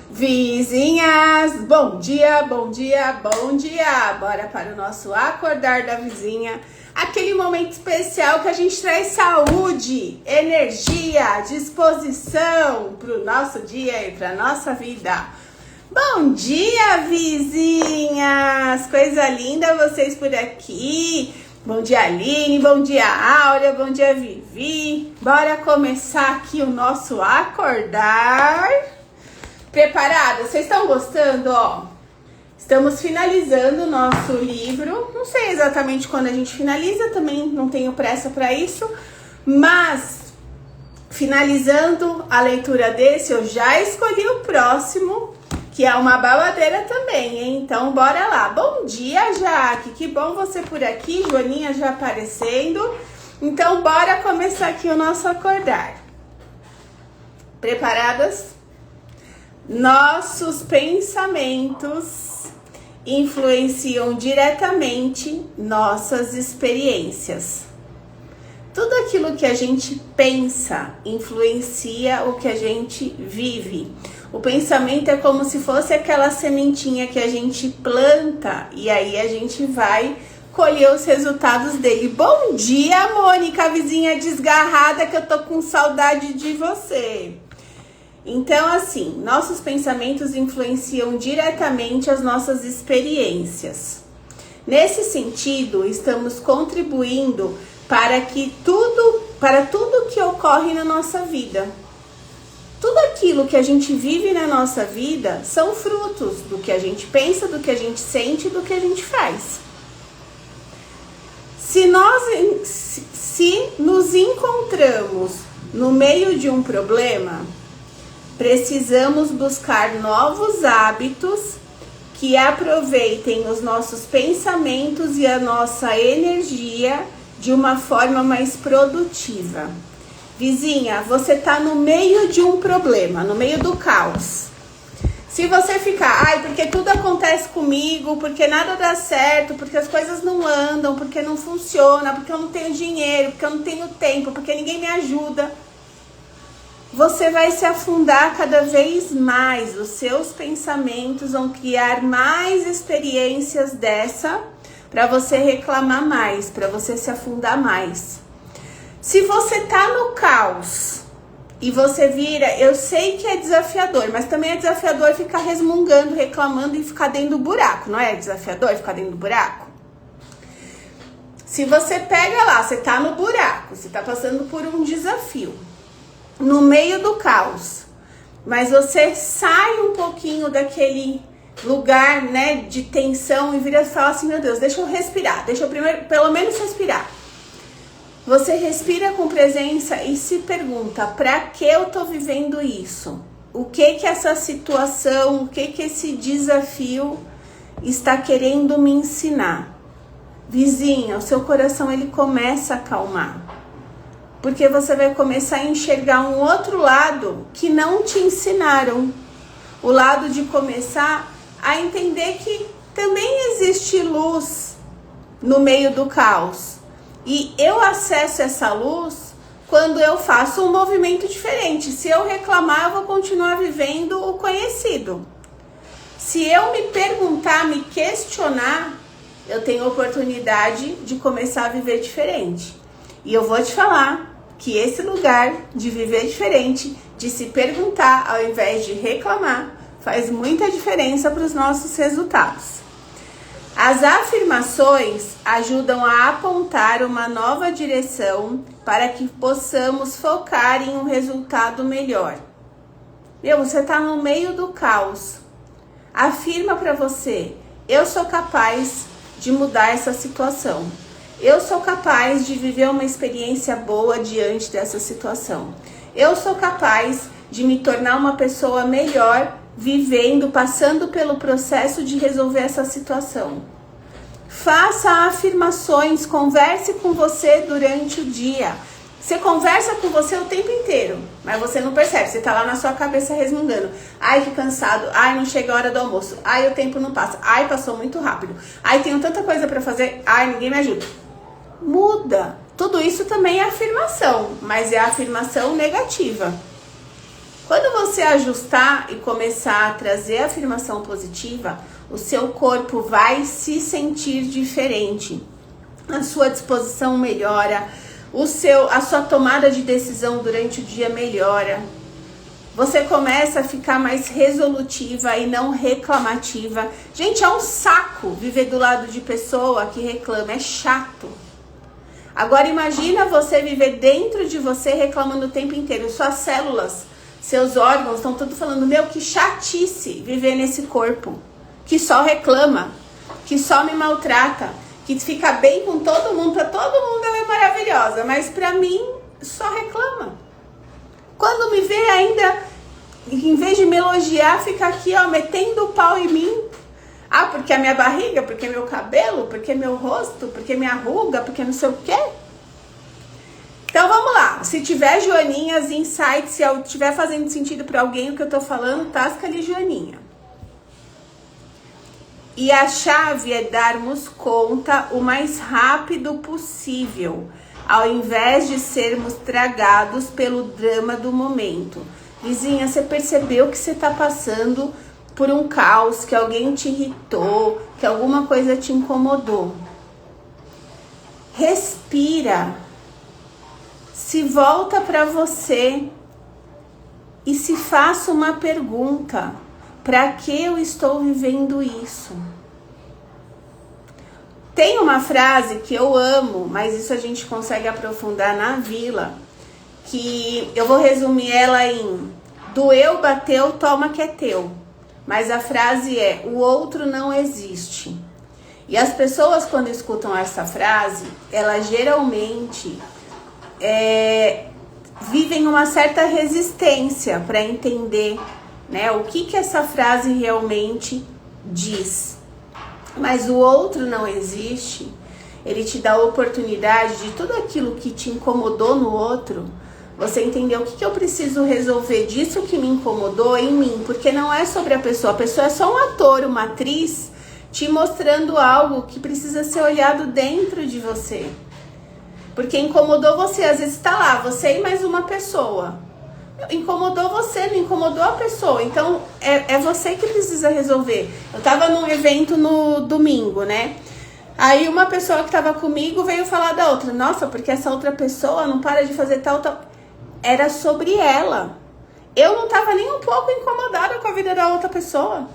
Vizinhas, bom dia, bom dia, bom dia! Bora para o nosso Acordar da Vizinha, aquele momento especial que a gente traz saúde, energia, disposição para o nosso dia e para a nossa vida. Bom dia, vizinhas! Coisa linda vocês por aqui! Bom dia, Aline, bom dia, Áurea, bom dia, Vivi! Bora começar aqui o nosso Acordar... Preparadas? Vocês estão gostando? Ó, estamos finalizando o nosso livro. Não sei exatamente quando a gente finaliza, também não tenho pressa para isso, mas finalizando a leitura desse, eu já escolhi o próximo, que é uma babadeira também, hein? Então, bora lá. Bom dia, Jaque. Que bom você por aqui. Joaninha já aparecendo. Então, bora começar aqui o nosso acordar. Preparadas? Nossos pensamentos influenciam diretamente nossas experiências. Tudo aquilo que a gente pensa influencia o que a gente vive. O pensamento é como se fosse aquela sementinha que a gente planta e aí a gente vai colher os resultados dele. Bom dia, Mônica, vizinha desgarrada, que eu tô com saudade de você. Então, assim, nossos pensamentos influenciam diretamente as nossas experiências. Nesse sentido, estamos contribuindo para tudo que ocorre na nossa vida. Tudo aquilo que a gente vive na nossa vida são frutos do que a gente pensa, do que a gente sente, do que a gente faz. Se nos encontramos no meio de um problema, precisamos buscar novos hábitos que aproveitem os nossos pensamentos e a nossa energia de uma forma mais produtiva. Vizinha, você está no meio de um problema, no meio do caos. Se você ficar, porque tudo acontece comigo, porque nada dá certo, porque as coisas não andam, porque não funciona, porque eu não tenho dinheiro, porque eu não tenho tempo, porque ninguém me ajuda, você vai se afundar cada vez mais. Os seus pensamentos vão criar mais experiências dessa para você reclamar mais, para você se afundar mais. Se você tá no caos e você vira, eu sei que é desafiador, mas também é desafiador ficar resmungando, reclamando e ficar dentro do buraco, não é desafiador ficar dentro do buraco? Se você pega lá, você tá no buraco, você tá passando por um desafio, no meio do caos, mas você sai um pouquinho daquele lugar, né, de tensão e vira e fala assim, meu Deus, deixa eu respirar, deixa eu primeiro, pelo menos respirar. Você respira com presença e se pergunta, pra que eu tô vivendo isso? O que essa situação, o que esse desafio está querendo me ensinar? Vizinha, o seu coração ele começa a acalmar. Porque você vai começar a enxergar um outro lado que não te ensinaram. O lado de começar a entender que também existe luz no meio do caos. E eu acesso essa luz quando eu faço um movimento diferente. Se eu reclamar, eu vou continuar vivendo o conhecido. Se eu me perguntar, me questionar, eu tenho a oportunidade de começar a viver diferente. E eu vou te falar que esse lugar de viver diferente, de se perguntar ao invés de reclamar, faz muita diferença para os nossos resultados. As afirmações ajudam a apontar uma nova direção para que possamos focar em um resultado melhor. Você está no meio do caos. Afirma para você, eu sou capaz de mudar essa situação. Eu sou capaz de viver uma experiência boa diante dessa situação. Eu sou capaz de me tornar uma pessoa melhor vivendo, passando pelo processo de resolver essa situação. Faça afirmações, converse com você durante o dia. Você conversa com você o tempo inteiro, mas você não percebe, você tá lá na sua cabeça resmungando. Ai, que cansado, ai, não chega a hora do almoço, ai, o tempo não passa, ai, passou muito rápido, ai, tenho tanta coisa pra fazer, ai, ninguém me ajuda. Muda. Tudo isso também é afirmação, mas é afirmação negativa. Quando você ajustar e começar a trazer afirmação positiva, o seu corpo vai se sentir diferente. A sua disposição melhora, a sua tomada de decisão durante o dia melhora. Você começa a ficar mais resolutiva e não reclamativa. Gente, é um saco viver do lado de pessoa que reclama, é chato. Agora imagina você viver dentro de você reclamando o tempo inteiro. Suas células, seus órgãos estão tudo falando, meu, que chatice viver nesse corpo, que só reclama, que só me maltrata, que fica bem com todo mundo, pra todo mundo ela é maravilhosa, mas pra mim só reclama. Quando me vê ainda, em vez de me elogiar, fica aqui, ó, metendo o pau em mim. Ah, porque a minha barriga, porque meu cabelo, porque meu rosto, porque minha ruga, porque não sei o quê. Então vamos lá, se tiver joaninhas, insights, se eu estiver fazendo sentido para alguém o que eu tô falando, tasca ali joaninha. E a chave é darmos conta o mais rápido possível, ao invés de sermos tragados pelo drama do momento. Vizinha, você percebeu que você tá passando por um caos, que alguém te irritou, que alguma coisa te incomodou. Respira. Se volta para você e se faça uma pergunta. Para que eu estou vivendo isso? Tem uma frase que eu amo, mas isso a gente consegue aprofundar na vila, que eu vou resumir ela em: doeu, bateu, toma que é teu. Mas a frase é: o outro não existe. E as pessoas, quando escutam essa frase, elas geralmente vivem uma certa resistência para entender, né, o que essa frase realmente diz. Mas o outro não existe. Ele te dá a oportunidade de tudo aquilo que te incomodou no outro, você entendeu o que eu preciso resolver disso que me incomodou em mim, porque não é sobre a pessoa é só um ator, uma atriz, te mostrando algo que precisa ser olhado dentro de você. Porque incomodou você, às vezes tá lá, você e mais uma pessoa. Incomodou você, não incomodou a pessoa, então é você que precisa resolver. Eu tava num evento no domingo, né? Aí uma pessoa que tava comigo veio falar da outra, nossa, porque essa outra pessoa não para de fazer tal. Era sobre ela. Eu não tava nem um pouco incomodada com a vida da outra pessoa.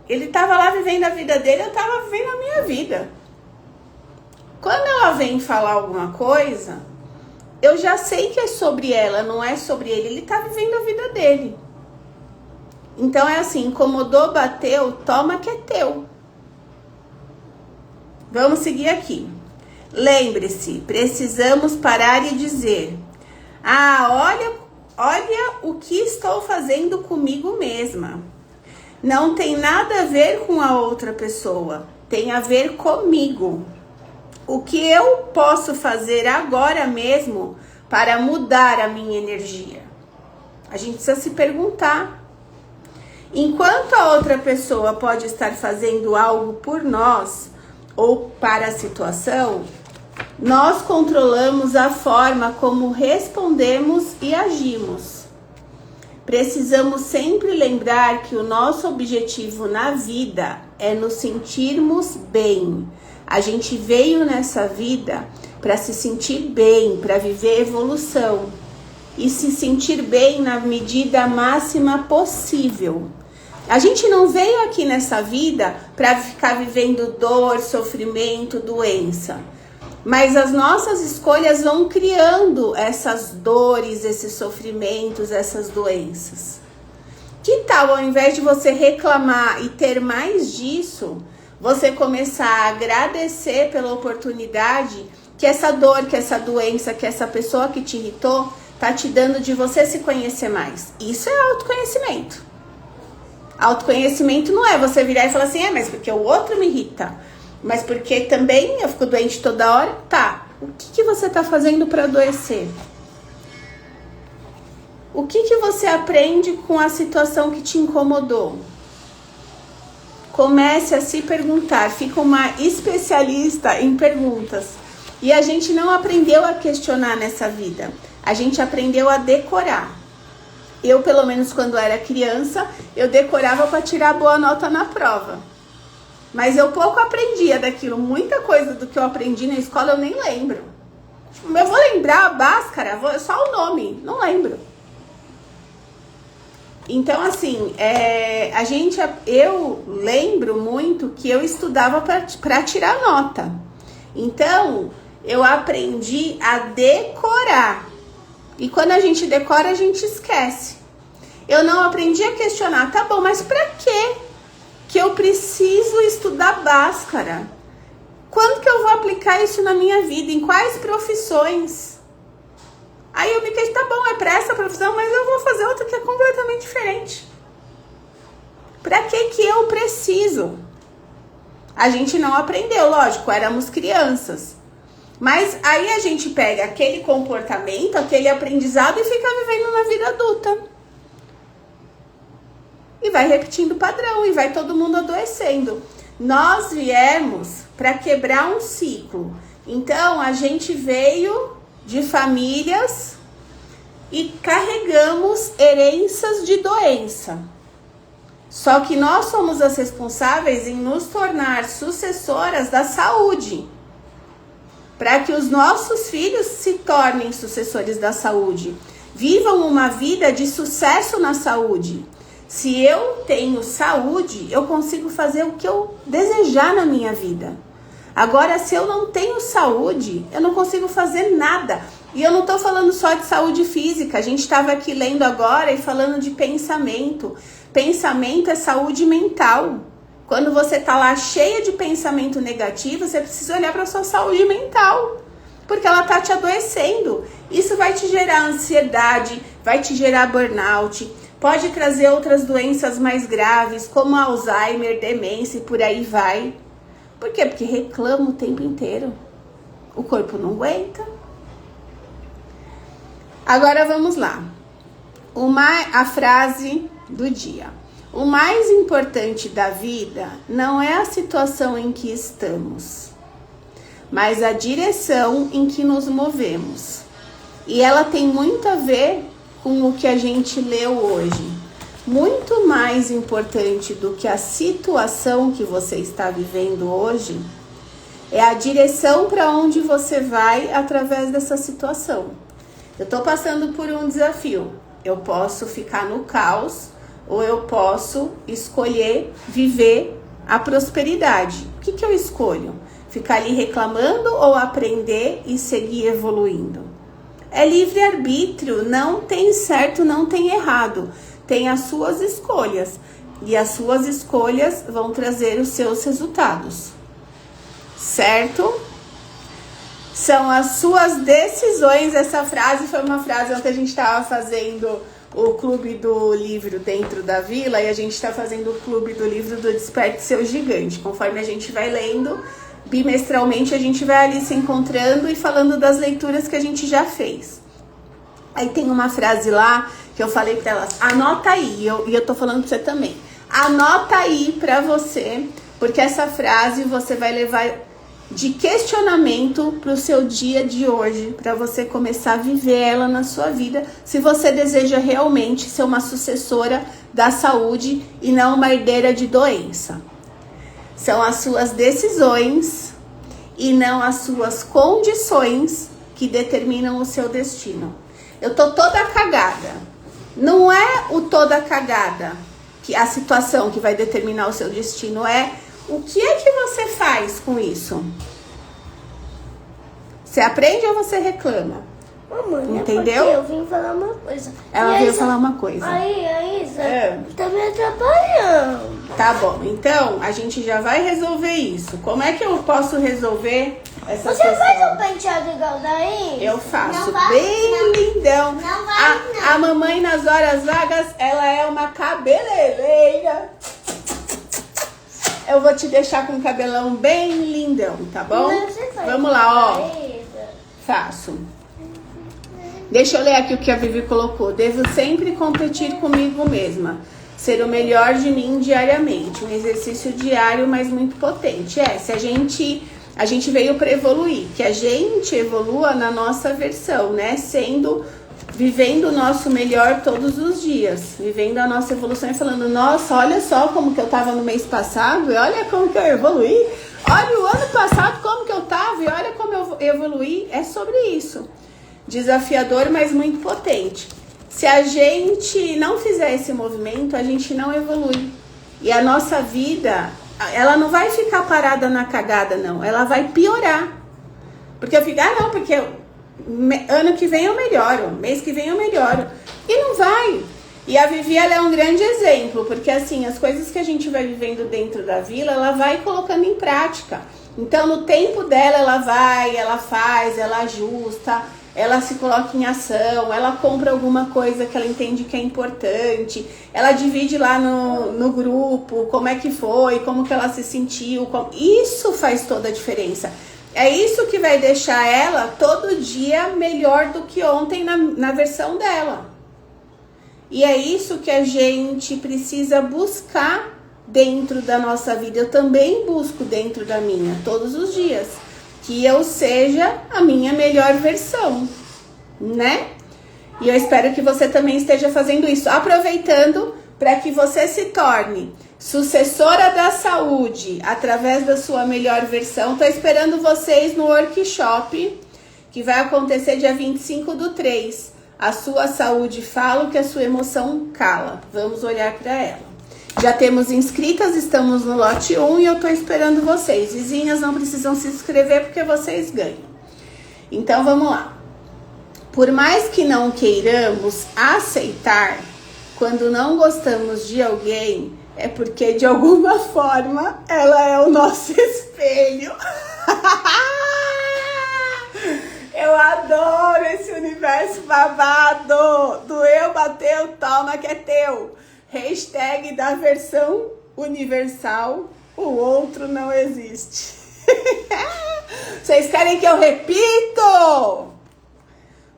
Ele tava lá vivendo a vida dele, eu tava vivendo a minha vida. Quando ela vem falar alguma coisa, eu já sei que é sobre ela, não é sobre ele. Ele tá vivendo a vida dele. Então é assim, incomodou, bateu, toma que é teu. Vamos seguir aqui. Lembre-se, precisamos parar e dizer: ah, olha o que estou fazendo comigo mesma. Não tem nada a ver com a outra pessoa, tem a ver comigo. O que eu posso fazer agora mesmo para mudar a minha energia? A gente precisa se perguntar. Enquanto a outra pessoa pode estar fazendo algo por nós ou para a situação, nós controlamos a forma como respondemos e agimos. Precisamos sempre lembrar que o nosso objetivo na vida é nos sentirmos bem. A gente veio nessa vida para se sentir bem, para viver evolução e se sentir bem na medida máxima possível. A gente não veio aqui nessa vida para ficar vivendo dor, sofrimento, doença. Mas as nossas escolhas vão criando essas dores, esses sofrimentos, essas doenças. Que tal, ao invés de você reclamar e ter mais disso, você começar a agradecer pela oportunidade que essa dor, que essa doença, que essa pessoa que te irritou, tá te dando de você se conhecer mais? Isso é autoconhecimento. Autoconhecimento não é você virar e falar assim, mas porque o outro me irrita. Mas porque também eu fico doente toda hora? Tá. O que você tá fazendo para adoecer? O que você aprende com a situação que te incomodou? Comece a se perguntar. Fica uma especialista em perguntas. E a gente não aprendeu a questionar nessa vida. A gente aprendeu a decorar. Eu, pelo menos quando era criança, eu decorava para tirar boa nota na prova. Mas eu pouco aprendia daquilo. Muita coisa do que eu aprendi na escola eu nem lembro. Eu vou lembrar a Bhaskara, só o nome, não lembro. Então, assim, eu lembro muito que eu estudava para tirar nota. Então, eu aprendi a decorar. E quando a gente decora, a gente esquece. Eu não aprendi a questionar, tá bom, mas pra quê que eu preciso estudar Bhaskara? Quando que eu vou aplicar isso na minha vida? Em quais profissões? Aí eu me questiono, tá bom, é pra essa profissão, mas eu vou fazer outra que é completamente diferente. Pra que eu preciso? A gente não aprendeu, lógico, éramos crianças. Mas aí a gente pega aquele comportamento, aquele aprendizado e fica vivendo na vida adulta. E vai repetindo o padrão e vai todo mundo adoecendo. Nós viemos para quebrar um ciclo. Então, a gente veio de famílias e carregamos heranças de doença. Só que nós somos as responsáveis em nos tornar sucessoras da saúde. Para que os nossos filhos se tornem sucessores da saúde. Vivam uma vida de sucesso na saúde. Se eu tenho saúde, eu consigo fazer o que eu desejar na minha vida. Agora, se eu não tenho saúde, eu não consigo fazer nada. E eu não estou falando só de saúde física. A gente estava aqui lendo agora e falando de pensamento. Pensamento é saúde mental. Quando você está lá cheia de pensamento negativo, você precisa olhar para a sua saúde mental. Porque ela está te adoecendo. Isso vai te gerar ansiedade, vai te gerar burnout. Pode trazer outras doenças mais graves, como Alzheimer, demência e por aí vai. Por quê? Porque reclama o tempo inteiro. O corpo não aguenta. Agora vamos lá. A frase do dia. O mais importante da vida não é a situação em que estamos, mas a direção em que nos movemos. E ela tem muito a ver com o que a gente leu hoje. Muito mais importante do que a situação que você está vivendo hoje é a direção para onde você vai através dessa situação. Eu estou passando por um desafio. Eu posso ficar no caos ou eu posso escolher viver a prosperidade. O que eu escolho? Ficar ali reclamando ou aprender e seguir evoluindo? É livre-arbítrio, não tem certo, não tem errado. Tem as suas escolhas. E as suas escolhas vão trazer os seus resultados. Certo? São as suas decisões. Essa frase foi uma frase ontem a gente estava fazendo o clube do livro dentro da vila e a gente está fazendo o clube do livro do Desperte Seu Gigante. Conforme a gente vai lendo, bimestralmente a gente vai ali se encontrando e falando das leituras que a gente já fez. Aí tem uma frase lá que eu falei para elas, anota aí, e eu tô falando para você também. Anota aí para você, porque essa frase você vai levar de questionamento para o seu dia de hoje, para você começar a viver ela na sua vida, se você deseja realmente ser uma sucessora da saúde e não uma herdeira de doença. São as suas decisões e não as suas condições que determinam o seu destino. Eu tô toda cagada. Não é o toda cagada que a situação que vai determinar o seu destino, é o que é que você faz com isso? Você aprende ou você reclama? Mamãe, entendeu? Eu vim falar uma coisa. Ela veio falar uma coisa. Aí, a Isa tá me atrapalhando. Tá bom, então a gente já vai resolver isso. Como é que eu posso resolver essa questão? Você faz um penteado igual daí? Eu faço, Não bem não. lindão. Não vai, não. A mamãe nas horas vagas, ela é uma cabeleireira. Eu vou te deixar com o cabelão bem lindão, tá bom? Vamos lá, ó. Faço. Deixa eu ler aqui o que a Vivi colocou. Devo sempre competir comigo mesma. Ser o melhor de mim diariamente. Um exercício diário, mas muito potente. Se a gente veio para evoluir. Que a gente evolua na nossa versão, né? Sendo vivendo o nosso melhor todos os dias, vivendo a nossa evolução e falando, nossa, olha só como que eu tava no mês passado, e olha como que eu evoluí, olha o ano passado como que eu tava, e olha como eu evoluí. É sobre isso. Desafiador, mas muito potente. Se a gente não fizer esse movimento, a gente não evolui. E a nossa vida, ela não vai ficar parada na cagada, não. Ela vai piorar. Porque eu fico, não, porque ano que vem eu melhoro, mês que vem eu melhoro. E não vai. E a Vivi, ela é um grande exemplo, porque assim, as coisas que a gente vai vivendo dentro da vila, ela vai colocando em prática. Então, no tempo dela, ela vai, ela faz, ela ajusta, ela se coloca em ação, ela compra alguma coisa que ela entende que é importante, ela divide lá no grupo como é que foi, como que ela se sentiu. Isso faz toda a diferença. É isso que vai deixar ela todo dia melhor do que ontem na versão dela. E é isso que a gente precisa buscar dentro da nossa vida. Eu também busco dentro da minha, todos os dias. Que eu seja a minha melhor versão, né? E eu espero que você também esteja fazendo isso. Aproveitando para que você se torne sucessora da saúde através da sua melhor versão. Estou esperando vocês no workshop que vai acontecer dia 25/3. A sua saúde fala o que a sua emoção cala. Vamos olhar para ela. Já temos inscritas, estamos no lote 1 e eu estou esperando vocês. Vizinhas, não precisam se inscrever porque vocês ganham. Então vamos lá. Por mais que não queiramos aceitar, quando não gostamos de alguém, é porque de alguma forma ela é o nosso espelho. Eu adoro esse universo babado. Doeu, bateu, toma que é teu. Hashtag da versão universal, o outro não existe. Vocês querem que eu repito?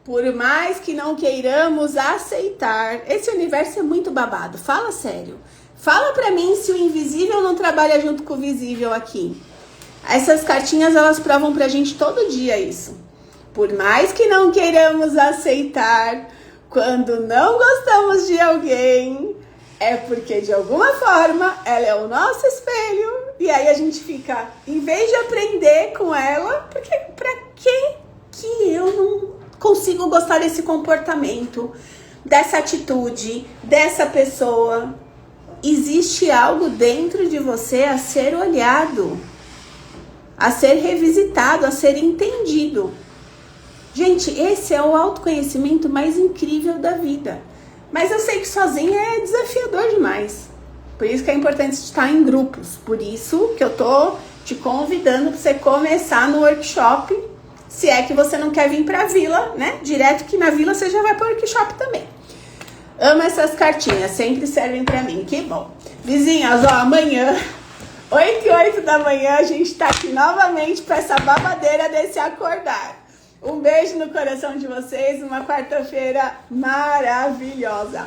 Por mais que não queiramos aceitar, esse universo é muito babado. Fala sério. Fala pra mim se o invisível não trabalha junto com o visível aqui. Essas cartinhas, elas provam pra gente todo dia isso. Por mais que não queiramos aceitar, quando não gostamos de alguém, é porque de alguma forma ela é o nosso espelho. E aí a gente fica, em vez de aprender com ela, porque pra que eu não consigo gostar desse comportamento, dessa atitude, dessa pessoa? Existe algo dentro de você a ser olhado, a ser revisitado, a ser entendido. Gente, esse é o autoconhecimento mais incrível da vida. Mas eu sei que sozinha é desafiador demais. Por isso que é importante estar em grupos. Por isso que eu tô te convidando para você começar no workshop. Se é que você não quer vir para a vila, né? Direto que na vila você já vai para o workshop também. Amo essas cartinhas, sempre servem para mim. Que bom. Vizinhas, ó, amanhã, 8h08 da manhã, a gente tá aqui novamente para essa babadeira desse acordar. Um beijo no coração de vocês, uma quarta-feira maravilhosa.